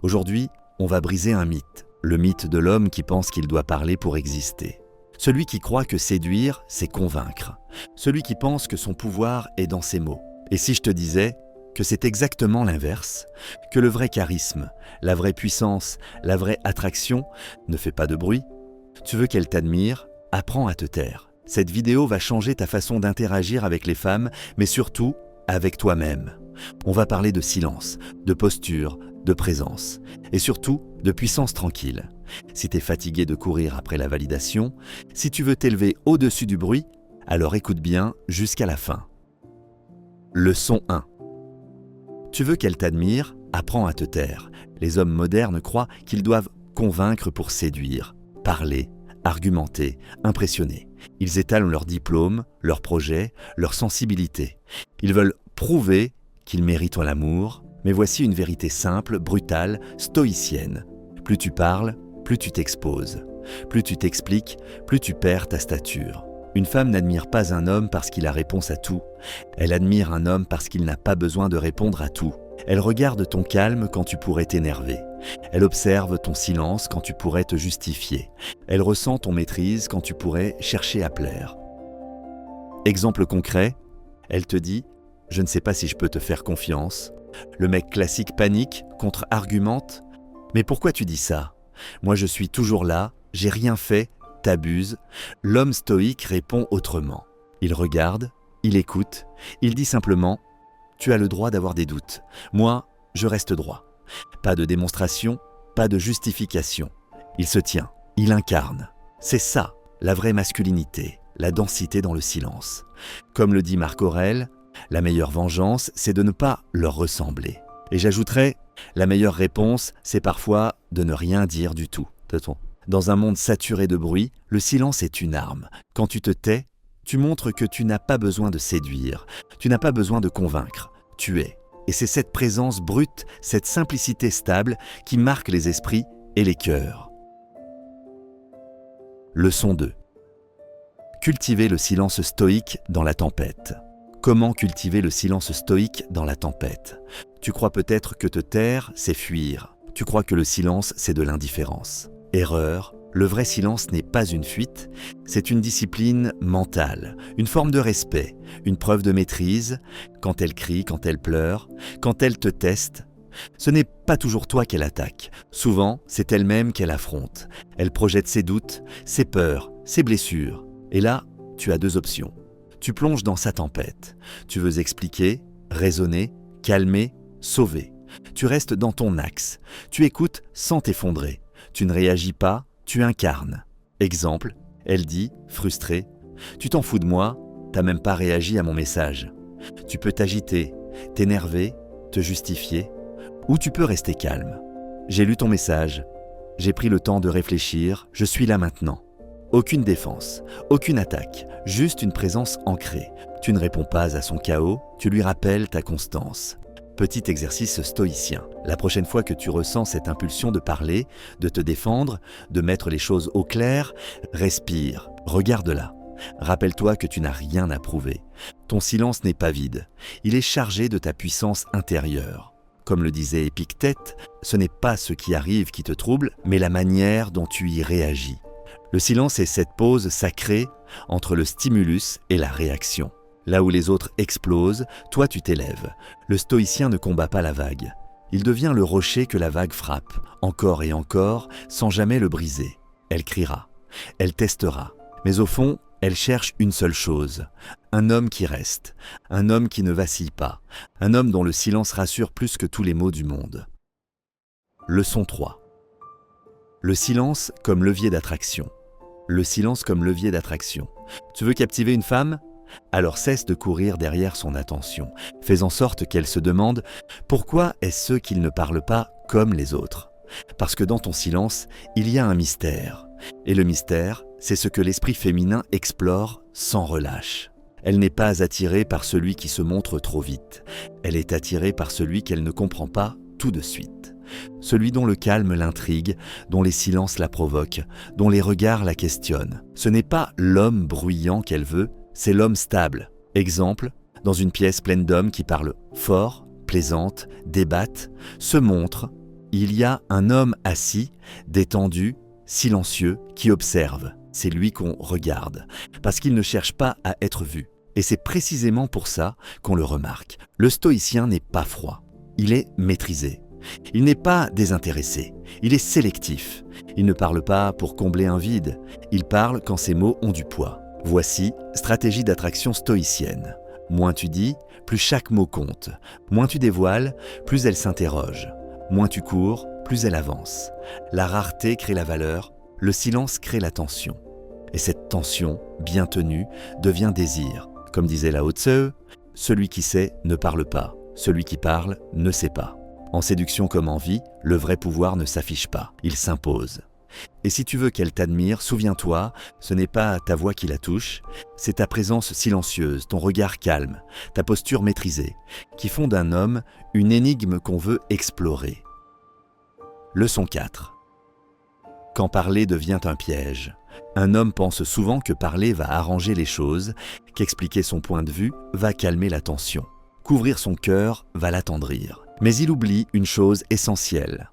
Aujourd'hui, on va briser un mythe, le mythe de l'homme qui pense qu'il doit parler pour exister. Celui qui croit que séduire, c'est convaincre. Celui qui pense que son pouvoir est dans ses mots. Et si je te disais que c'est exactement l'inverse, que le vrai charisme, la vraie puissance, la vraie attraction ne fait pas de bruit? Tu veux qu'elle t'admire? Apprends à te taire. Cette vidéo va changer ta façon d'interagir avec les femmes, mais surtout avec toi-même. On va parler de silence, de posture, de présence et surtout de puissance tranquille. Si tu es fatigué de courir après la validation, si tu veux t'élever au-dessus du bruit, alors écoute bien jusqu'à la fin. Leçon 1. Tu veux qu'elle t'admire? Apprends à te taire. Les hommes modernes croient qu'ils doivent convaincre pour séduire, parler, argumenter, impressionner. Ils étalent leurs diplômes, leurs projets, leur sensibilité. Ils veulent prouver qu'ils méritent l'amour, mais voici une vérité simple, brutale, stoïcienne. Plus tu parles, plus tu t'exposes. Plus tu t'expliques, plus tu perds ta stature. Une femme n'admire pas un homme parce qu'il a réponse à tout. Elle admire un homme parce qu'il n'a pas besoin de répondre à tout. Elle regarde ton calme quand tu pourrais t'énerver. Elle observe ton silence quand tu pourrais te justifier. Elle ressent ton maîtrise quand tu pourrais chercher à plaire. Exemple concret, elle te dit « Je ne sais pas si je peux te faire confiance ». Le mec classique panique, contre-argumente. « Mais pourquoi tu dis ça? Moi je suis toujours là, j'ai rien fait, t'abuses ». L'homme stoïque répond autrement. Il regarde, il écoute, il dit simplement « Tu as le droit d'avoir des doutes. Moi, je reste droit. » Pas de démonstration, pas de justification. Il se tient, il incarne. C'est ça, la vraie masculinité, la densité dans le silence. Comme le dit Marc Aurèle, la meilleure vengeance, c'est de ne pas leur ressembler. Et j'ajouterais, la meilleure réponse, c'est parfois de ne rien dire du tout. Dans un monde saturé de bruit, le silence est une arme. Quand tu te tais, tu montres que tu n'as pas besoin de séduire, tu n'as pas besoin de convaincre, tu es. Et c'est cette présence brute, cette simplicité stable qui marque les esprits et les cœurs. Leçon 2. Cultiver le silence stoïque dans la tempête. Comment cultiver le silence stoïque dans la tempête? Tu crois peut-être que te taire, c'est fuir. Tu crois que le silence, c'est de l'indifférence. Erreur. Le vrai silence n'est pas une fuite, c'est une discipline mentale, une forme de respect, une preuve de maîtrise. Quand elle crie, quand elle pleure, quand elle te teste, ce n'est pas toujours toi qu'elle attaque. Souvent, c'est elle-même qu'elle affronte. Elle projette ses doutes, ses peurs, ses blessures. Et là, tu as deux options. Tu plonges dans sa tempête. Tu veux expliquer, raisonner, calmer, sauver. Tu restes dans ton axe. Tu écoutes sans t'effondrer. Tu ne réagis pas, tu incarnes. Exemple, elle dit, frustrée, « Tu t'en fous de moi, t'as même pas réagi à mon message. » Tu peux t'agiter, t'énerver, te justifier, ou tu peux rester calme. « J'ai lu ton message, j'ai pris le temps de réfléchir, je suis là maintenant. » Aucune défense, aucune attaque, juste une présence ancrée. Tu ne réponds pas à son chaos, tu lui rappelles ta constance. Petit exercice stoïcien. La prochaine fois que tu ressens cette impulsion de parler, de te défendre, de mettre les choses au clair, respire, regarde-la. Rappelle-toi que tu n'as rien à prouver. Ton silence n'est pas vide. Il est chargé de ta puissance intérieure. Comme le disait Épictète, ce n'est pas ce qui arrive qui te trouble, mais la manière dont tu y réagis. Le silence est cette pause sacrée entre le stimulus et la réaction. Là où les autres explosent, toi tu t'élèves. Le stoïcien ne combat pas la vague. Il devient le rocher que la vague frappe, encore et encore, sans jamais le briser. Elle criera, elle testera. Mais au fond, elle cherche une seule chose, un homme qui reste, un homme qui ne vacille pas, un homme dont le silence rassure plus que tous les mots du monde. Leçon 3. Le silence comme levier d'attraction. Le silence comme levier d'attraction. Tu veux captiver une femme ? Alors cesse de courir derrière son attention. Fais en sorte qu'elle se demande « Pourquoi est-ce qu'il ne parle pas comme les autres ?» Parce que dans ton silence, il y a un mystère. Et le mystère, c'est ce que l'esprit féminin explore sans relâche. Elle n'est pas attirée par celui qui se montre trop vite. Elle est attirée par celui qu'elle ne comprend pas tout de suite. Celui dont le calme l'intrigue, dont les silences la provoquent, dont les regards la questionnent. Ce n'est pas l'homme bruyant qu'elle veut, c'est l'homme stable. Exemple, dans une pièce pleine d'hommes qui parlent fort, plaisantent, débattent, se montrent, Il y a un homme assis, détendu, silencieux, qui observe. C'est lui qu'on regarde, parce qu'il ne cherche pas à être vu. Et c'est précisément pour ça qu'on le remarque. Le stoïcien n'est pas froid, il est maîtrisé. Il n'est pas désintéressé, il est sélectif. Il ne parle pas pour combler un vide, il parle quand ses mots ont du poids. Voici stratégie d'attraction stoïcienne. Moins tu dis, plus chaque mot compte. Moins tu dévoiles, plus elle s'interroge. Moins tu cours, plus elle avance. La rareté crée la valeur, le silence crée la tension. Et cette tension, bien tenue, devient désir. Comme disait Lao Tse, celui qui sait ne parle pas, celui qui parle ne sait pas. En séduction comme en vie, le vrai pouvoir ne s'affiche pas, il s'impose. Et si tu veux qu'elle t'admire, souviens-toi, ce n'est pas ta voix qui la touche, c'est ta présence silencieuse, ton regard calme, ta posture maîtrisée, qui font d'un homme une énigme qu'on veut explorer. Leçon 4. Quand parler devient un piège, un homme pense souvent que parler va arranger les choses, qu'expliquer son point de vue va calmer la tension, qu'ouvrir son cœur va l'attendrir. Mais il oublie une chose essentielle.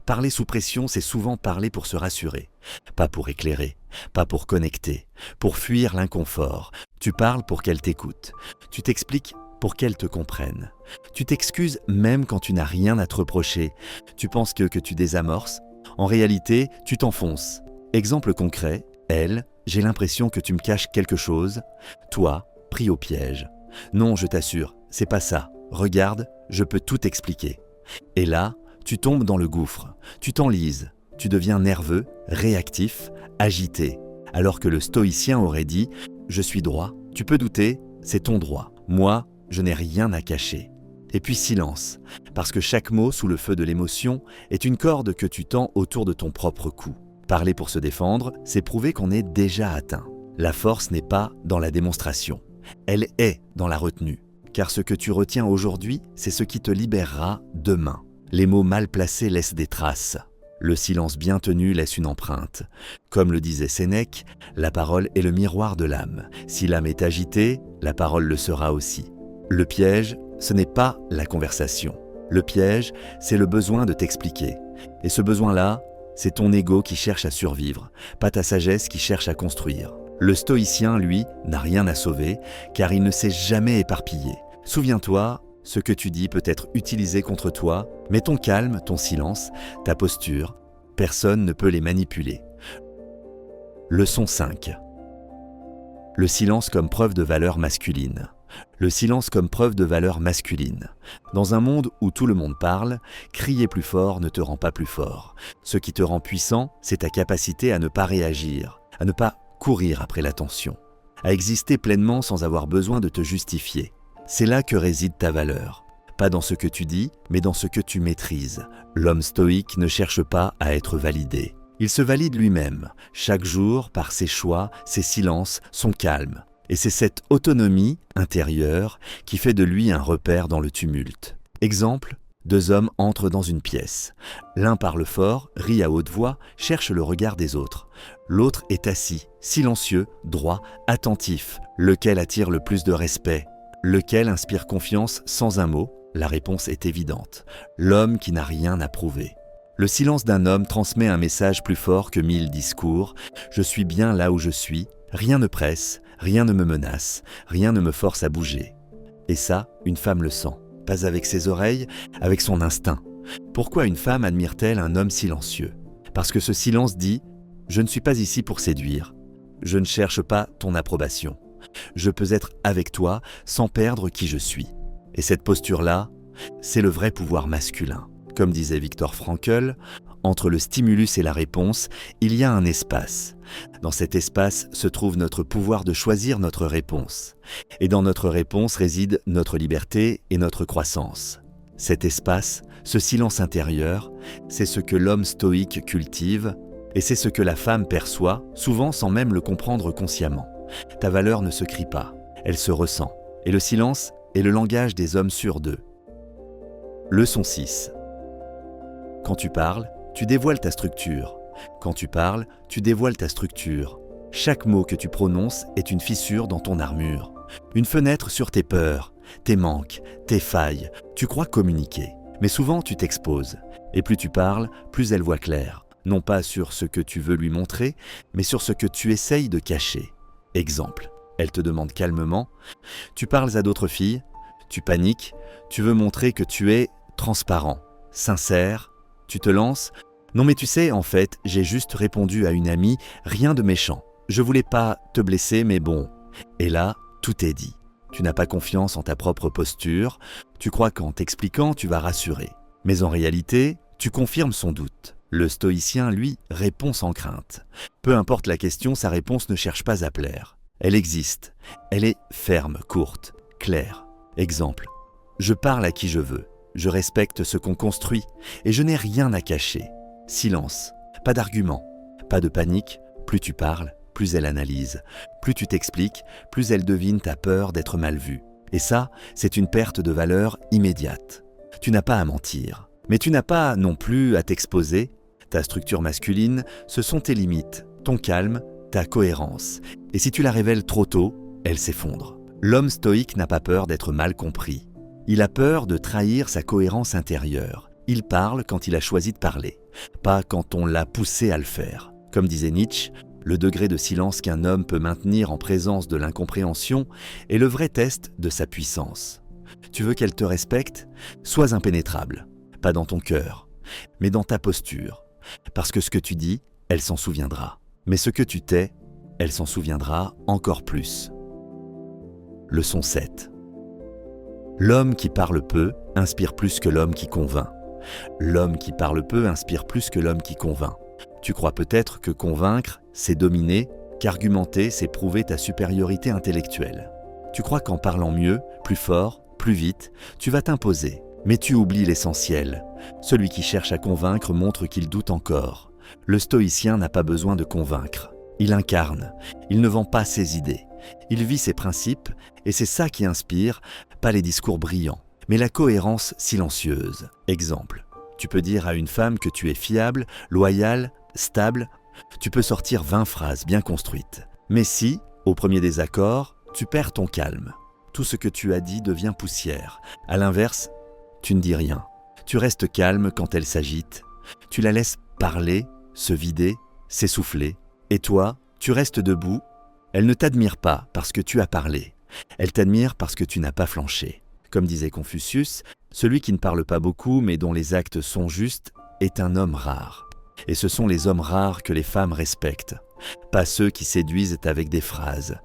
Parler sous pression, c'est souvent parler pour se rassurer, pas pour éclairer, pas pour connecter, pour fuir l'inconfort. Tu parles pour qu'elle t'écoute, tu t'expliques pour qu'elle te comprenne. Tu t'excuses même quand tu n'as rien à te reprocher. Tu penses que tu désamorces. En réalité, tu t'enfonces. Exemple concret, elle, j'ai l'impression que tu me caches quelque chose. Toi, pris au piège. Non, je t'assure, c'est pas ça. Regarde, je peux tout expliquer. Et là, tu tombes dans le gouffre, tu t'enlises, tu deviens nerveux, réactif, agité. Alors que le stoïcien aurait dit « Je suis droit, tu peux douter, c'est ton droit. Moi, je n'ai rien à cacher. » Et puis silence, parce que chaque mot sous le feu de l'émotion est une corde que tu tends autour de ton propre cou. Parler pour se défendre, c'est prouver qu'on est déjà atteint. La force n'est pas dans la démonstration, elle est dans la retenue. Car ce que tu retiens aujourd'hui, c'est ce qui te libérera demain. Les mots mal placés laissent des traces. Le silence bien tenu laisse une empreinte. Comme le disait Sénèque, la parole est le miroir de l'âme. Si l'âme est agitée, la parole le sera aussi. Le piège, ce n'est pas la conversation. Le piège, c'est le besoin de t'expliquer. Et ce besoin-là, c'est ton ego qui cherche à survivre, pas ta sagesse qui cherche à construire. Le stoïcien, lui, n'a rien à sauver, car il ne s'est jamais éparpillé. Souviens-toi, ce que tu dis peut être utilisé contre toi, mais ton calme, ton silence, ta posture, personne ne peut les manipuler. Leçon 5. Le silence comme preuve de valeur masculine. Le silence comme preuve de valeur masculine. Dans un monde où tout le monde parle, crier plus fort ne te rend pas plus fort. Ce qui te rend puissant, c'est ta capacité à ne pas réagir, à ne pas courir après l'attention, à exister pleinement sans avoir besoin de te justifier. C'est là que réside ta valeur. Pas dans ce que tu dis, mais dans ce que tu maîtrises. L'homme stoïque ne cherche pas à être validé. Il se valide lui-même, chaque jour, par ses choix, ses silences, son calme. Et c'est cette autonomie intérieure qui fait de lui un repère dans le tumulte. Exemple, 2 hommes entrent dans une pièce. L'un parle fort, rit à haute voix, cherche le regard des autres. L'autre est assis, silencieux, droit, attentif. Lequel attire le plus de respect? Lequel inspire confiance sans un mot? La réponse est évidente. L'homme qui n'a rien à prouver. Le silence d'un homme transmet un message plus fort que 1000 discours. Je suis bien là où je suis, rien ne presse, rien ne me menace, rien ne me force à bouger. Et ça, une femme le sent. Pas avec ses oreilles, avec son instinct. Pourquoi une femme admire-t-elle un homme silencieux? Parce que ce silence dit « Je ne suis pas ici pour séduire. Je ne cherche pas ton approbation. Je peux être avec toi sans perdre qui je suis. » Et cette posture-là, c'est le vrai pouvoir masculin. Comme disait Viktor Frankl, entre le stimulus et la réponse, il y a un espace. Dans cet espace se trouve notre pouvoir de choisir notre réponse. Et dans notre réponse réside notre liberté et notre croissance. Cet espace, ce silence intérieur, c'est ce que l'homme stoïque cultive, et c'est ce que la femme perçoit, souvent sans même le comprendre consciemment. Ta valeur ne se crie pas, elle se ressent. Et le silence est le langage des hommes sûrs d'eux. Leçon 6. Quand tu parles, tu dévoiles ta structure. Quand tu parles, tu dévoiles ta structure. Chaque mot que tu prononces est une fissure dans ton armure, une fenêtre sur tes peurs, tes manques, tes failles. Tu crois communiquer, Mais souvent tu t'exposes, et plus tu parles, plus elle voit clair, non pas sur ce que tu veux lui montrer, mais sur ce que tu essayes de cacher. Exemple, elle te demande calmement, tu parles à d'autres filles, tu paniques, tu veux montrer que tu es transparent, sincère, tu te lances. Non mais tu sais, en fait, j'ai juste répondu à une amie, rien de méchant. Je voulais pas te blesser, mais bon. Et là, tout est dit. Tu n'as pas confiance en ta propre posture, tu crois qu'en t'expliquant, tu vas rassurer. Mais en réalité, tu confirmes son doute. Le stoïcien, lui, répond sans crainte. Peu importe la question, sa réponse ne cherche pas à plaire. Elle existe. Elle est ferme, courte, claire. Exemple. Je parle à qui je veux. Je respecte ce qu'on construit et je n'ai rien à cacher. Silence. Pas d'argument. Pas de panique. Plus tu parles, plus elle analyse. Plus tu t'expliques, plus elle devine ta peur d'être mal vue. Et ça, c'est une perte de valeur immédiate. Tu n'as pas à mentir. Mais tu n'as pas non plus à t'exposer. Ta structure masculine, ce sont tes limites, ton calme, ta cohérence. Et si tu la révèles trop tôt, elle s'effondre. L'homme stoïque n'a pas peur d'être mal compris. Il a peur de trahir sa cohérence intérieure. Il parle quand il a choisi de parler, pas quand on l'a poussé à le faire. Comme disait Nietzsche, le degré de silence qu'un homme peut maintenir en présence de l'incompréhension est le vrai test de sa puissance. Tu veux qu'elle te respecte ? Sois impénétrable, pas dans ton cœur, mais dans ta posture. Parce que ce que tu dis, elle s'en souviendra. Mais ce que tu tais, elle s'en souviendra encore plus. Leçon 7. L'homme qui parle peu inspire plus que l'homme qui convainc. L'homme qui parle peu inspire plus que l'homme qui convainc. Tu crois peut-être que convaincre, c'est dominer, qu'argumenter, c'est prouver ta supériorité intellectuelle. Tu crois qu'en parlant mieux, plus fort, plus vite, tu vas t'imposer. Mais tu oublies l'essentiel. Celui qui cherche à convaincre montre qu'il doute encore. Le stoïcien n'a pas besoin de convaincre. Il incarne. Il ne vend pas ses idées. Il vit ses principes et c'est ça qui inspire, pas les discours brillants, mais la cohérence silencieuse. Exemple, tu peux dire à une femme que tu es fiable, loyal, stable. Tu peux sortir 20 phrases bien construites. Mais si, au premier désaccord, tu perds ton calme, tout ce que tu as dit devient poussière. À l'inverse, tu ne dis rien. Tu restes calme quand elle s'agite. Tu la laisses parler, se vider, s'essouffler. Et toi, tu restes debout. Elle ne t'admire pas parce que tu as parlé. Elle t'admire parce que tu n'as pas flanché. Comme disait Confucius, celui qui ne parle pas beaucoup mais dont les actes sont justes est un homme rare. Et ce sont les hommes rares que les femmes respectent. Pas ceux qui séduisent avec des phrases,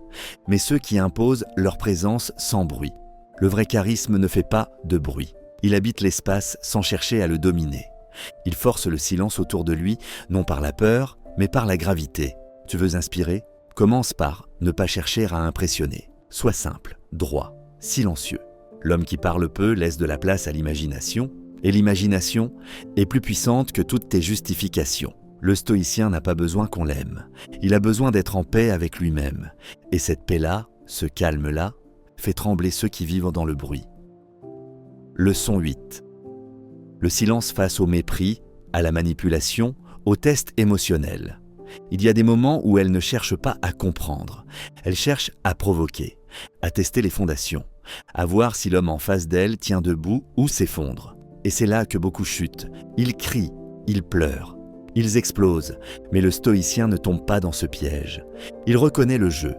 mais ceux qui imposent leur présence sans bruit. Le vrai charisme ne fait pas de bruit. Il habite l'espace sans chercher à le dominer. Il force le silence autour de lui, non par la peur, mais par la gravité. Tu veux inspirer ? Commence par ne pas chercher à impressionner. Sois simple, droit, silencieux. L'homme qui parle peu laisse de la place à l'imagination, et l'imagination est plus puissante que toutes tes justifications. Le stoïcien n'a pas besoin qu'on l'aime. Il a besoin d'être en paix avec lui-même. Et cette paix-là, ce calme-là, fait trembler ceux qui vivent dans le bruit. Leçon 8. Le silence face au mépris, à la manipulation, au test émotionnel. Il y a des moments où elle ne cherche pas à comprendre. Elle cherche à provoquer, à tester les fondations, à voir si l'homme en face d'elle tient debout ou s'effondre. Et c'est là que beaucoup chutent. Ils crient, ils pleurent, ils explosent. Mais le stoïcien ne tombe pas dans ce piège. Il reconnaît le jeu.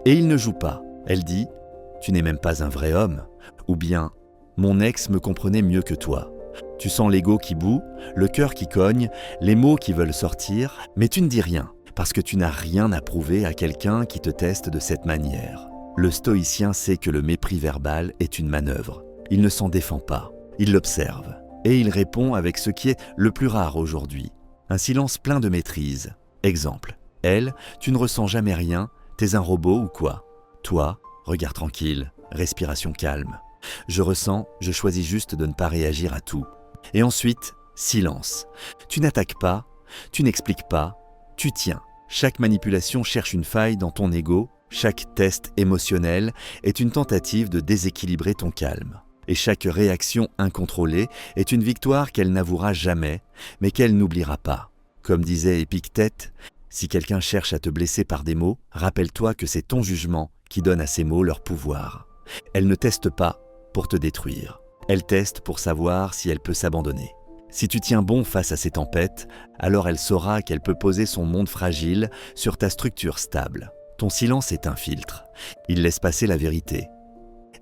Et il ne joue pas. Elle dit « Tu n'es même pas un vrai homme » ou bien « Mon ex me comprenait mieux que toi ». Tu sens l'ego qui bout, le cœur qui cogne, les mots qui veulent sortir, mais tu ne dis rien, parce que tu n'as rien à prouver à quelqu'un qui te teste de cette manière. Le stoïcien sait que le mépris verbal est une manœuvre. Il ne s'en défend pas, il l'observe, et il répond avec ce qui est le plus rare aujourd'hui. Un silence plein de maîtrise. Exemple, elle, tu ne ressens jamais rien, t'es un robot ou quoi ? Toi, regard tranquille, respiration calme. Je ressens, je choisis juste de ne pas réagir à tout. Et ensuite, silence. Tu n'attaques pas, tu n'expliques pas, tu tiens. Chaque manipulation cherche une faille dans ton ego, chaque test émotionnel est une tentative de déséquilibrer ton calme. Et chaque réaction incontrôlée est une victoire qu'elle n'avouera jamais, mais qu'elle n'oubliera pas. Comme disait Épictète, si quelqu'un cherche à te blesser par des mots, rappelle-toi que c'est ton jugement qui donne à ces mots leur pouvoir. Elle ne teste pas pour te détruire. Elle teste pour savoir si elle peut s'abandonner. Si tu tiens bon face à ces tempêtes, alors elle saura qu'elle peut poser son monde fragile sur ta structure stable. Ton silence est un filtre. Il laisse passer la vérité.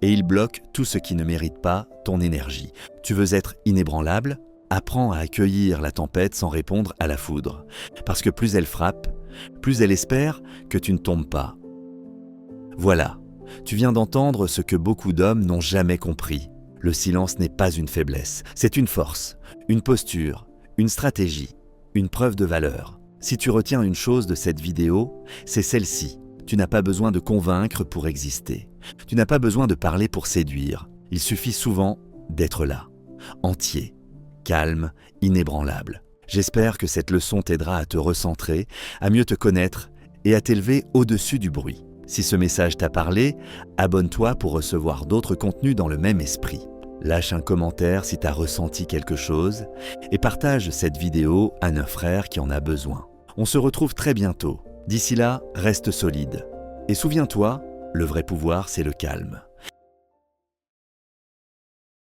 Et il bloque tout ce qui ne mérite pas ton énergie. Tu veux être inébranlable ? Apprends à accueillir la tempête sans répondre à la foudre. Parce que plus elle frappe, plus elle espère que tu ne tombes pas. Voilà, tu viens d'entendre ce que beaucoup d'hommes n'ont jamais compris. Le silence n'est pas une faiblesse, c'est une force, une posture, une stratégie, une preuve de valeur. Si tu retiens une chose de cette vidéo, c'est celle-ci. Tu n'as pas besoin de convaincre pour exister. Tu n'as pas besoin de parler pour séduire. Il suffit souvent d'être là, entier, calme, inébranlable. J'espère que cette leçon t'aidera à te recentrer, à mieux te connaître et à t'élever au-dessus du bruit. Si ce message t'a parlé, abonne-toi pour recevoir d'autres contenus dans le même esprit. Lâche un commentaire si tu as ressenti quelque chose et partage cette vidéo à un frère qui en a besoin. On se retrouve très bientôt. D'ici là, reste solide. Et souviens-toi, le vrai pouvoir, c'est le calme.